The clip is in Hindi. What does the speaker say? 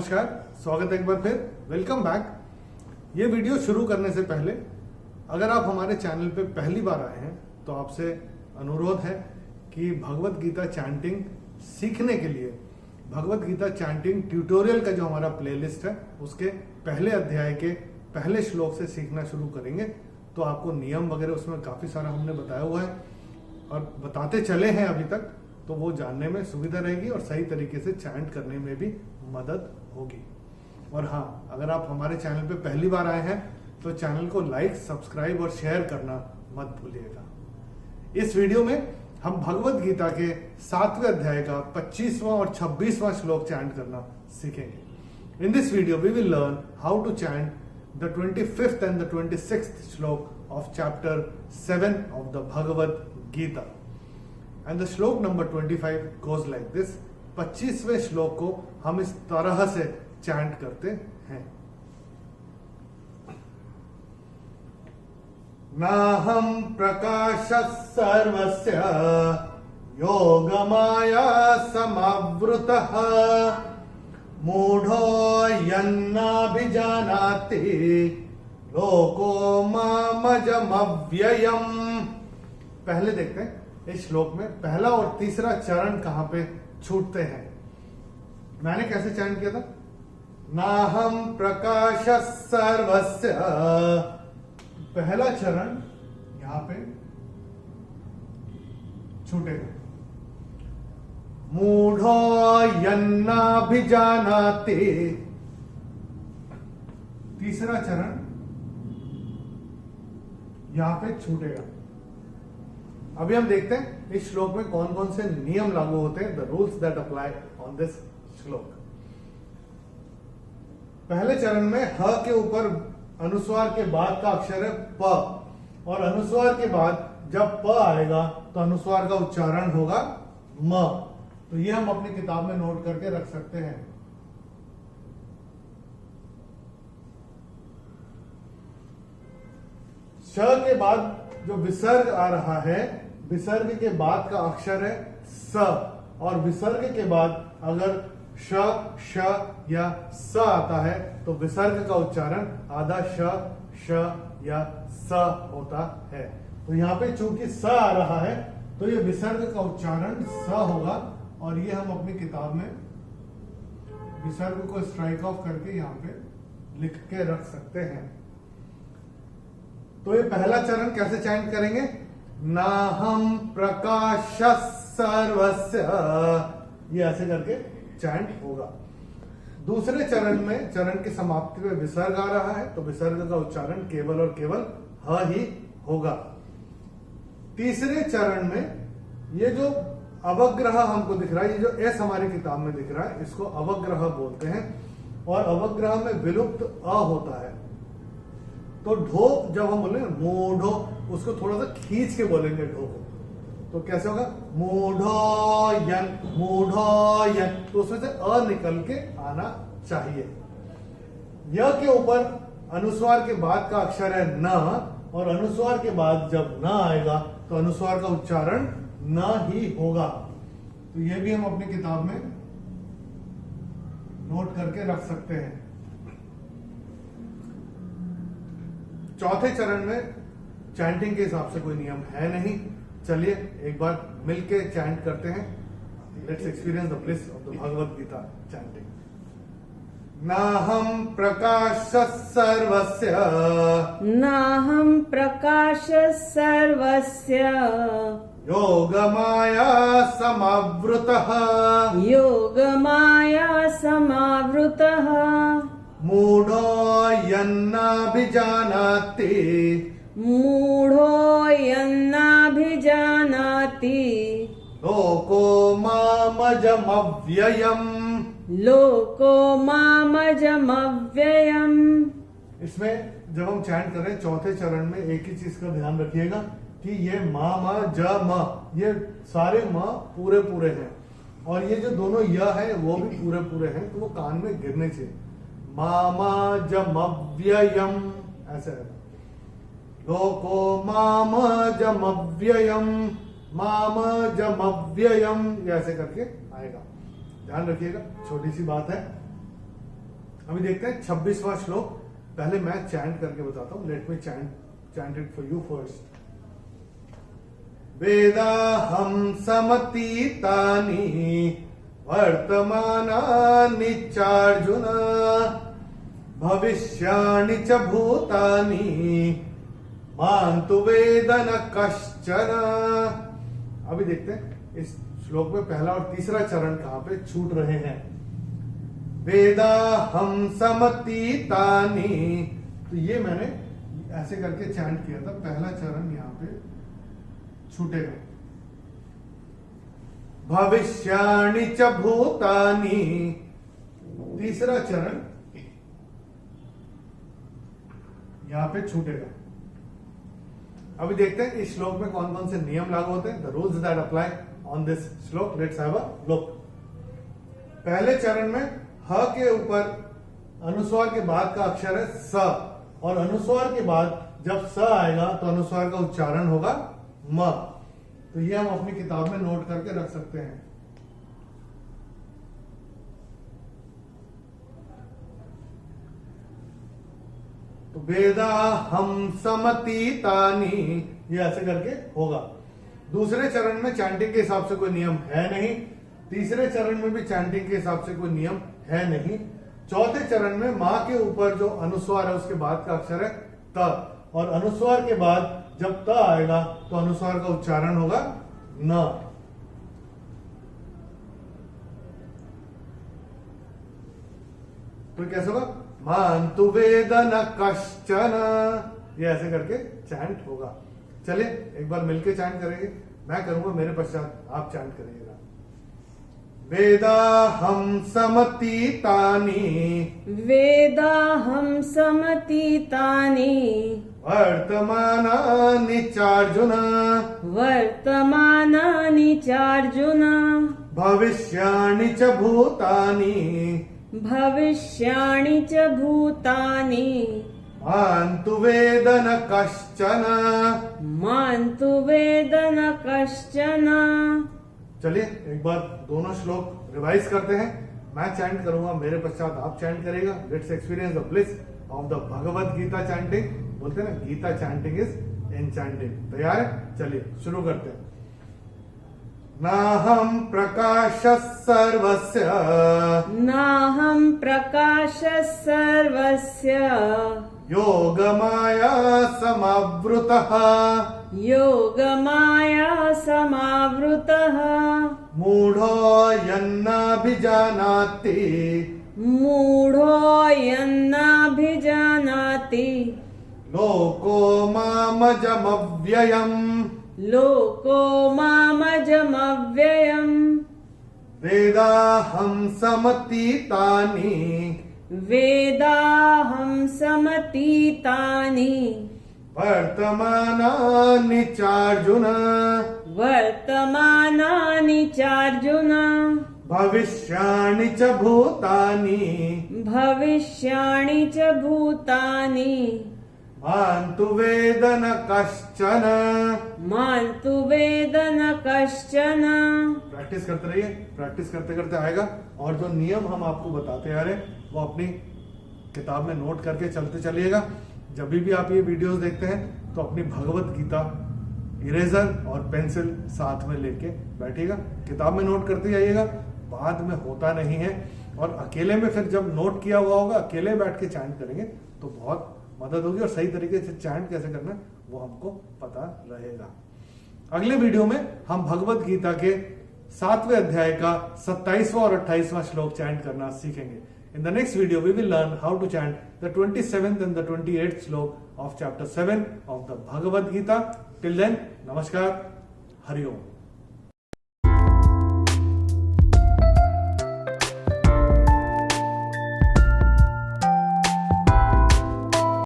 नमस्कार, स्वागत है एक बार फिर। Welcome back. ये वीडियो शुरू करने से पहले अगर आप हमारे चैनल पे पहली बार आए हैं तो आपसे अनुरोध है कि भगवत गीता चैंटिंग सीखने के लिए भगवत गीता चैंटिंग ट्यूटोरियल का जो हमारा प्लेलिस्ट है उसके पहले अध्याय के पहले श्लोक से सीखना शुरू करेंगे। तो आपको नियम वगैरह उसमें काफ़ी सारा हमने बताया हुआ है और बताते चले हैं अभी तक, तो वो जानने में सुविधा रहेगी और सही तरीके से चैंट करने में भी मदद होगी। और हाँ, अगर आप हमारे चैनल पे पहली बार आए हैं तो चैनल को लाइक, सब्सक्राइब और शेयर करना मत भूलिएगा। इस वीडियो में हम भगवत गीता के 7वें अध्याय का 25वां और 26वां श्लोक चैंट करना सीखेंगे। In this video we will learn how to chant the 25th and the 26th shloka of chapter 7 of the Bhagavad Gita. And the shloka number 25 goes like this. 25वें श्लोक को हम इस तरह से चैंट करते हैं। नाहं प्रकाशः सर्वस्य योगमाया समावृतः मूढ़ो यन्नाभिजानाति लोको मामजमव्ययम्। पहले देखते हैं इस श्लोक में पहला और तीसरा चरण कहां पे छूटते हैं। मैंने कैसे चैंट किया था? नाहं प्रकाशः सर्वस्य, पहला चरण यहां पे छूटेगा। मूढ़ो यन्नाभिजानाति, तीसरा चरण यहां पे छूटेगा। अभी हम देखते हैं इस श्लोक में कौन कौन से नियम लागू होते हैं, the rules that apply on this श्लोक। पहले चरण में ह के ऊपर अनुस्वार के बाद का अक्षर है प, और अनुस्वार के बाद जब प आएगा तो अनुस्वार का उच्चारण होगा म। तो ये हम अपनी किताब में नोट करके रख सकते हैं। श के बाद जो विसर्ग आ रहा है, विसर्ग के बाद का अक्षर है स, और विसर्ग के बाद अगर श, श या स आता है तो विसर्ग का उच्चारण आधा श, श या स होता है। तो यहाँ पे चूंकि स आ रहा है तो ये विसर्ग का उच्चारण स होगा, और ये हम अपनी किताब में विसर्ग को स्ट्राइक ऑफ करके यहाँ पे लिख के रख सकते हैं। तो ये पहला चरण कैसे चैंट करेंगे? नाहं प्रकाशः सर्वस्य, ये ऐसे करके चैंट होगा। दूसरे चरण में चरण की समाप्ति में विसर्ग आ रहा है तो विसर्ग का उच्चारण केवल और केवल ह ही होगा। तीसरे चरण में ये जो अवग्रह हमको दिख रहा है, ये जो एस हमारी किताब में दिख रहा है, इसको अवग्रह बोलते हैं, और अवग्रह में विलुप्त अ होता है। तो ढो जब हम बोलेंगे मूढ़ो, उसको थोड़ा सा खींच के बोलेंगे ढो को, तो कैसे होगा? मूढ़ो यन, तो उसमें से अ निकल के आना चाहिए। य के ऊपर अनुस्वार के बाद का अक्षर है न, और अनुस्वार के बाद जब न आएगा तो अनुस्वार का उच्चारण न ही होगा। तो ये भी हम अपनी किताब में नोट करके रख सकते हैं। चौथे चरण में चैंटिंग के हिसाब से कोई नियम है नहीं। चलिए एक बार मिलके चैंट करते हैं। Let's experience the bliss of the Bhagavad Gita chanting. नाहं प्रकाशः सर्वस्य, नाहं प्रकाशः सर्वस्य योगमाया समावृतः, योगमाया समावृतः मूढ़ो यन्नाभिजानाति, मूढ़ो यन्नाभिजानाति लोको मामजमव्ययम्, लोको मामजमव्ययम्। इसमें जब हम चैंट कर रहे हैं चौथे चरण में एक ही चीज का ध्यान रखिएगा कि ये मा मा ज म, ये सारे म पूरे पूरे हैं, और ये जो दोनों य है वो भी पूरे पूरे हैं, तो वो कान में गिरने चाहिए। मामजमव्ययम् ऐसे है। लोको मामजमव्ययम्, मामजमव्ययम्, ये ऐसे करके आएगा। ध्यान रखिएगा, छोटी सी बात है। अभी देखते हैं 26वां श्लोक। पहले मैं चैंट करके बताता हूं। Let me chant it for you first. वेदाहं समतीतानि वर्तमानानि चार्जुन भविष्याणि च भूतानि मां तु वेद न कश्चन। अभी देखते हैं इस श्लोक में पहला और तीसरा चरण कहां पे छूट रहे हैं। वेदाहं समतीतानि, तो ये मैंने ऐसे करके चैंट किया था। पहला चरण यहां पे छूटेगा। भविष्याणि च भूतानि, तीसरा चरण यहां पे छूटेगा। अभी देखते हैं इस श्लोक में कौन कौन से नियम लागू होते हैं। The rules that apply on this shloka. Let's have a look. पहले चरण में ह के ऊपर अनुस्वार के बाद का अक्षर है स, और अनुस्वार के बाद जब स आएगा तो अनुस्वार का उच्चारण होगा म। तो ये हम अपनी किताब में नोट करके रख सकते हैं। तो वेदाहं समतीतानि, ये ऐसे करके होगा। दूसरे चरण में चैंटिंग के हिसाब से कोई नियम है नहीं। तीसरे चरण में भी चैंटिंग के हिसाब से कोई नियम है नहीं। चौथे चरण में मां के ऊपर जो अनुस्वार है उसके बाद का अक्षर है त, और अनुस्वार के बाद जब त आएगा तो अनुस्वार का उच्चारण होगा न। तो कैसे होगा? मां तु वेद न कश्चन, ये ऐसे करके चैंट होगा। चलिए एक बार मिलके चैंट करेंगे। मैं करूंगा, मेरे पश्चात आप चैंट करिएगा। वेदाहं समतीतानि वेदाहं समतीतानि वर्तमानानि चार्जुन वर्तमानानि चार्जुन भविष्याणि च भूतानि भविष्याणि च भूतानि मां तु वेद न कश्चन मां तु वेद न कश्चन। चलिए एक बार दोनों श्लोक रिवाइज करते हैं। मैं चैंट करूंगा, मेरे पश्चात आप चैंट करिएगा। Let's experience the bliss of the Bhagavad Gita chanting. बोलते हैं ना, गीता चैंटिंग इज एनचैंटिंग। तैयार है? चलिए शुरू करते हैं। नाहं प्रकाशः सर्वस्य नाहं प्रकाशः सर्वस्य योगमाया समावृतः योगमाया समावृतः मूढोऽयन्नाभिजानाति मूढोऽयन्नाभिजानाति लोको मामजमव्ययम् लोको मामजमव्ययम्। वेदाहं समतीतानि वेदाहं समतीतानि वर्तमानानि चार्जुन वर्तमानानि चार्जुन भविष्याणि च भूतानि भविष्याणि च भूतानि मां तु वेद न कश्चन। मां तु वेद न कश्चन। प्रैक्टिस करते रहिए, प्रैक्टिस करते करते आएगा। और जो नियम हम आपको बताते आ रहे वो अपनी किताब में नोट करके चलते चलिएगा। जब भी आप ये वीडियोस देखते हैं तो अपनी भगवत गीता इरेजर और पेंसिल साथ में लेके बैठिएगा, किताब में नोट करते जाइएगा। बाद में होता नहीं है, और अकेले में फिर जब नोट किया हुआ होगा अकेले बैठ के चैंट करेंगे तो बहुत मदद होगी, और सही तरीके से चैंट कैसे करना है वो हमको पता रहेगा। अगले वीडियो में हम भगवत गीता के 7वें अध्याय का 27वां और 28वां श्लोक चैंट करना सीखेंगे। In the next video, we will learn how to chant the 27th and the 28th slok of chapter 7 of the Bhagavad Gita. Till then, Namaskar, Hari Om.